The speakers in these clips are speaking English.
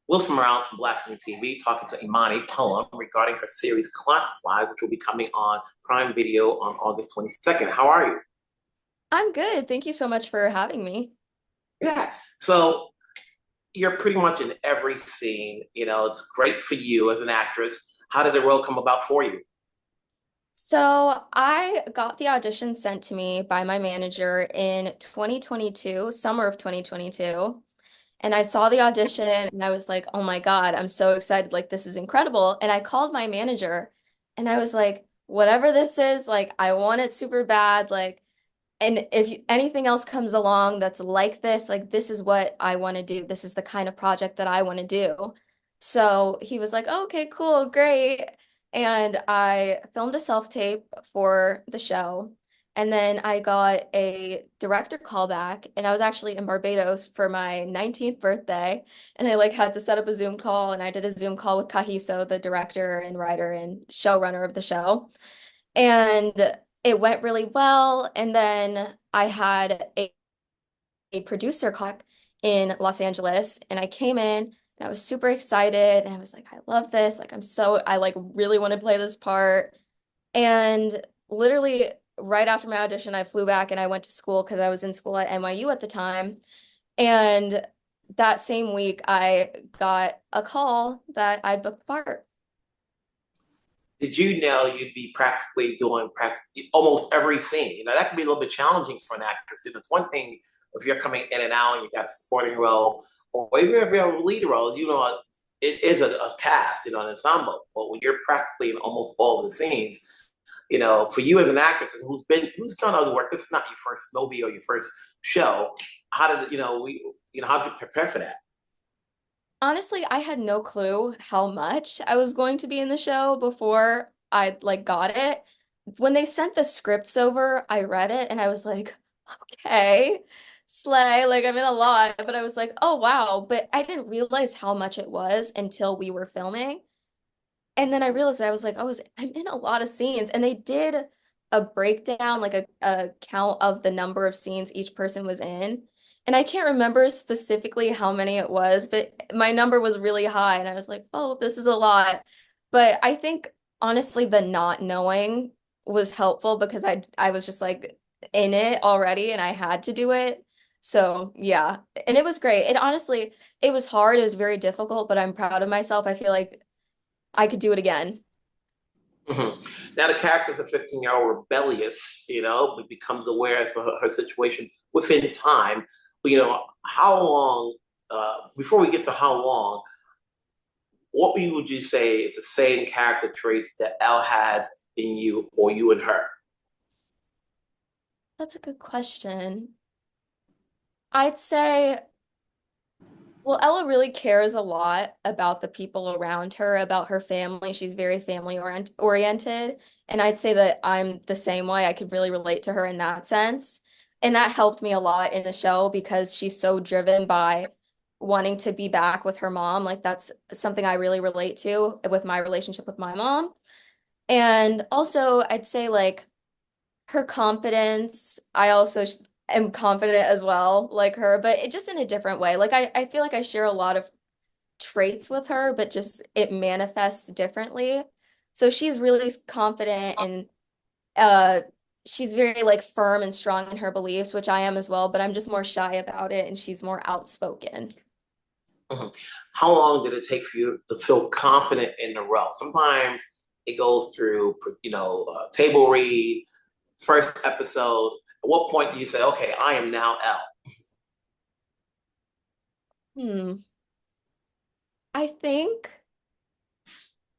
Wilson Morales from Black Film TV talking to Imani Poem regarding her series Classified, which will be coming on Prime Video on August 22nd. How are you? I'm good. Thank you so much for having me. Yeah. So you're pretty much in every scene. You know, it's great for you as an actress. How did the role come about for you? So I got the audition sent to me by my manager in 2022, summer of 2022. And I saw the audition and I was like, oh my God, I'm so excited. Like, this is incredible. And I called my manager and I was like, whatever this is, like, I want it super bad. Like, and if anything else comes along that's like this, like, this is what I want to do. This is the kind of project that I want to do. So he was like, oh, okay, cool, great. And I filmed a self-tape for the show. And then I got a director callback, and I was actually in Barbados for my 19th birthday. And I like had to set up a Zoom call, and I did a Zoom call with Kahiso, the director and writer and showrunner of the show. And it went really well. And then I had a producer call in Los Angeles, and I came in and I was super excited. And I was like, I love this. Like, I like really want to play this part. And literally right after my audition, I flew back and I went to school because I was in school at NYU at the time. And that same week, I got a call that I'd booked the part. Did you know you'd be practically doing almost every scene? You know, that can be a little bit challenging for an actress. You know, it's one thing if you're coming in and out and you got a supporting role, or even if you have a lead role, you know, it is a cast, you know, an ensemble. But when you're practically in almost all of the scenes, you know, for you as an actress and who's done other work, this is not your first movie or your first show. How did how did you prepare for that? Honestly, I had no clue how much I was going to be in the show before I like got it. When they sent the scripts over, I read it and I was like, okay, slay, like I'm in a lot, but I was like, oh wow, but I didn't realize how much it was until we were filming. And then I realized I was like, I'm in a lot of scenes. And they did a breakdown, like a count of the number of scenes each person was in. And I can't remember specifically how many it was, but my number was really high. And I was like, oh, this is a lot. But I think honestly, the not knowing was helpful because I was just like in it already and I had to do it. So yeah. And it was great. It was hard. It was very difficult, but I'm proud of myself. I feel like I could do it again. Mm-hmm. Now the character's a 15-year-old rebellious, you know, but becomes aware as to her situation within time. You know, how long, before we get to how long, would you say is the same character traits that Elle has in you or you in her? That's a good question. I'd say, well, Ella really cares a lot about the people around her, about her family. She's very oriented. And I'd say that I'm the same way. I could really relate to her in that sense. And that helped me a lot in the show because she's so driven by wanting to be back with her mom. Like that's something I really relate to with my relationship with my mom. And also, I'd say like her confidence. I also am confident as well, like her, but it just in a different way. Like I feel like I share a lot of traits with her, but just it manifests differently. So she's really confident and uh she's very like firm and strong in her beliefs, which I am as well, but I'm just more shy about it and she's more outspoken. Mhm. How long did it take for you to feel confident in the role? Sometimes it goes through, table read, first episode. At what point do you say, okay, I am now Elle? Hmm. I think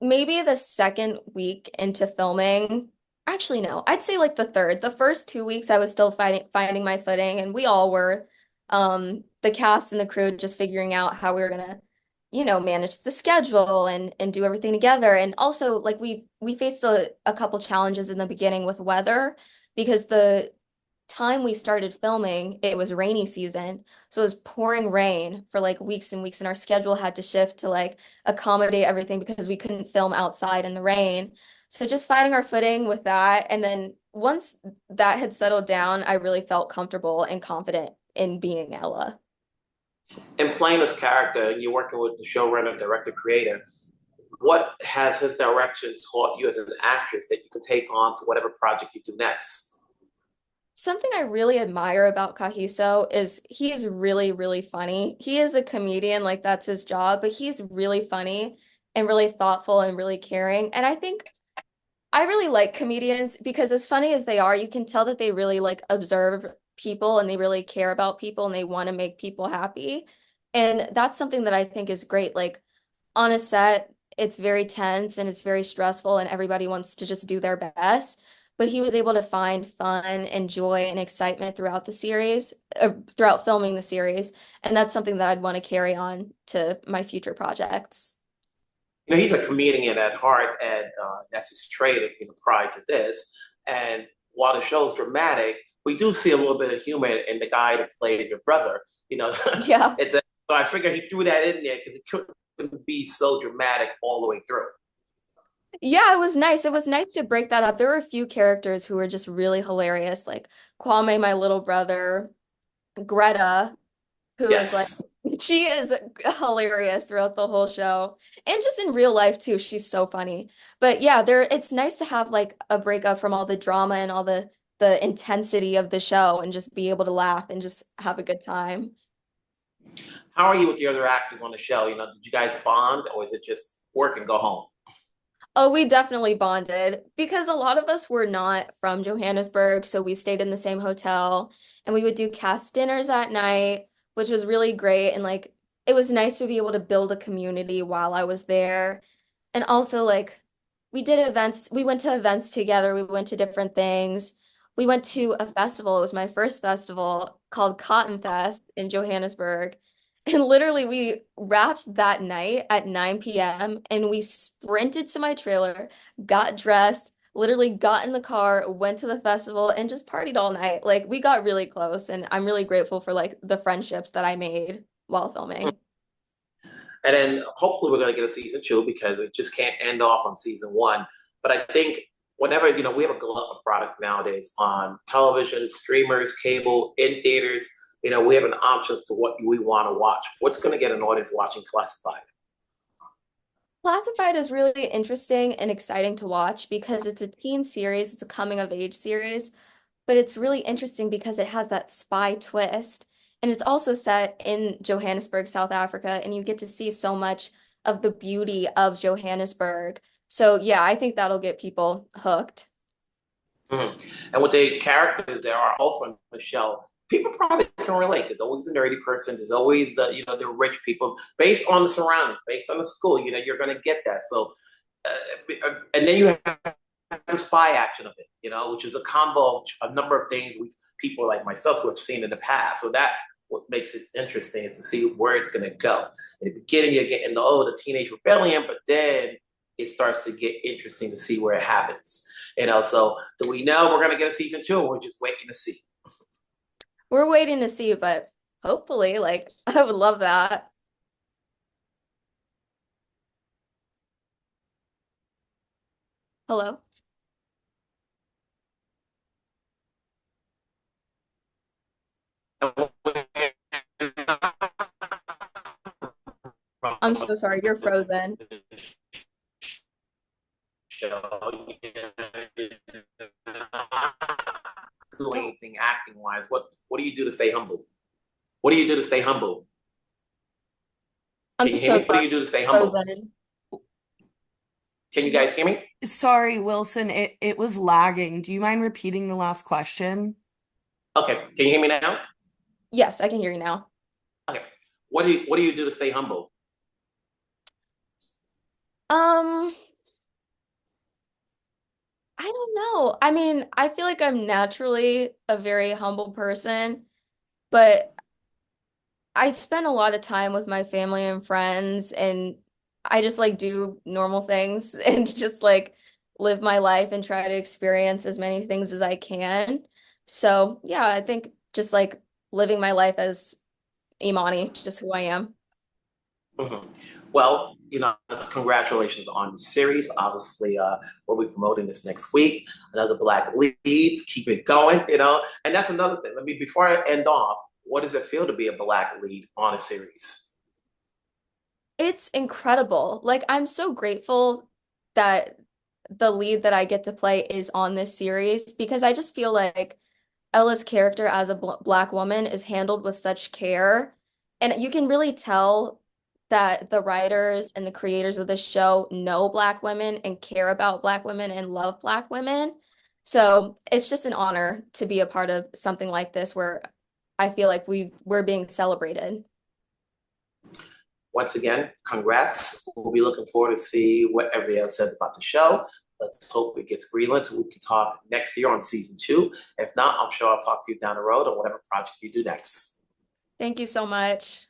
maybe the second week into filming, actually no, I'd say like the third. The first 2 weeks I was still finding my footing and we all were. The cast and the crew just figuring out how we were gonna, manage the schedule and do everything together. And also like we faced a couple challenges in the beginning with weather because the time we started filming, it was rainy season. So it was pouring rain for like weeks and weeks, and our schedule had to shift to like accommodate everything because we couldn't film outside in the rain. So just finding our footing with that. And then once that had settled down, I really felt comfortable and confident in being Ella. In playing this character, and you're working with the showrunner, director, creator, what has his direction taught you as an actress that you can take on to whatever project you do next? Something I really admire about Kahiso is he's really, really funny. He is a comedian, like that's his job, but he's really funny and really thoughtful and really caring. And I think I really like comedians because as funny as they are, you can tell that they really like observe people and they really care about people and they want to make people happy. And that's something that I think is great. Like on a set, it's very tense and it's very stressful and everybody wants to just do their best. But he was able to find fun and joy and excitement throughout the series, throughout filming the series. And that's something that I'd want to carry on to my future projects. You know, he's a comedian at heart, and that's his trade, you know, prior to this. And while the show's dramatic, we do see a little bit of humor in the guy that plays your brother. You know, Yeah. it's a, so I figure he threw that in there because it couldn't be so dramatic all the way through. Yeah, it was nice. It was nice to break that up. There were a few characters who were just really hilarious, like Kwame, my little brother, Greta, who is like, Yes. she is hilarious throughout the whole show. And just in real life too, she's so funny. But yeah, it's nice to have like a breakup from all the drama and all the intensity of the show and just be able to laugh and just have a good time. How are you with the other actors on the show? You know, did you guys bond, or is it just work and go home? Oh, we definitely bonded because a lot of us were not from Johannesburg, so we stayed in the same hotel and we would do cast dinners at night, which was really great. And like it was nice to be able to build a community while I was there. And also like we did events, we went to events together, we went to different things. We went to a festival, it was my first festival called Cotton Fest in Johannesburg. And literally, we wrapped that night at 9 p.m. and we sprinted to my trailer, got dressed, literally got in the car, went to the festival, and just partied all night. Like, we got really close, and I'm really grateful for like the friendships that I made while filming. And then hopefully we're going to get a season two because it just can't end off on season one. But I think whenever, you know, we have a glut of product nowadays on television, streamers, cable, in theaters. You know, we have an option as to what we want to watch. What's going to get an audience watching Classified? Classified is really interesting and exciting to watch because it's a teen series, it's a coming of age series, but it's really interesting because it has that spy twist. And it's also set in Johannesburg, South Africa, and you get to see so much of the beauty of Johannesburg. So, yeah, I think that'll get people hooked. Mhm. And with the characters there are also in the show, people probably can relate. There's always the nerdy person. There's always the, you know, the rich people. Based on the surroundings, based on the school, you know, you're going to get that. So, and then you have the spy action of it, you know, which is a combo of a number of things we people like myself who have seen in the past. So that what makes it interesting is to see where it's going to go. In the beginning, you're getting the the teenage rebellion, but then it starts to get interesting to see where it happens. You know, so do we know we're going to get a season two? Or we're just waiting to see. We're waiting to see, but hopefully, like, I would love that. Hello? I'm so sorry, you're frozen. Do anything acting wise? What do you do to stay humble? What do you do to stay humble? I'm Can you hear so me? What do sorry, you do to stay humble? frozen. Can you guys hear me? Sorry, Wilson, it was lagging. Do you mind repeating the last question? Okay. Can you hear me now? Yes, I can hear you now. Okay. What do you do to stay humble? Um, I don't know. I mean, I feel like I'm naturally a very humble person, but I spend a lot of time with my family and friends, and I just like do normal things and just like live my life and try to experience as many things as I can. So, yeah, I think just like living my life as Imani, just who I am. Mhm. Well, you know, congratulations on the series. Obviously, we'll be promoting this next week. Another Black lead. Keep it going, you know. And that's another thing. Let me before I end off. what does it feel to be a Black lead on a series? It's incredible. Like, I'm so grateful that the lead that I get to play is on this series because I just feel like Ella's character as a Black woman is handled with such care. And you can really tell that the writers and the creators of the show know Black women and care about Black women and love Black women. So it's just an honor to be a part of something like this where I feel like we're being celebrated. Once again, congrats. We'll be looking forward to see what everybody else says about the show. Let's hope it gets greenlit so we can talk next year on season 2. If not, I'm sure I'll talk to you down the road on whatever project you do next. Thank you so much.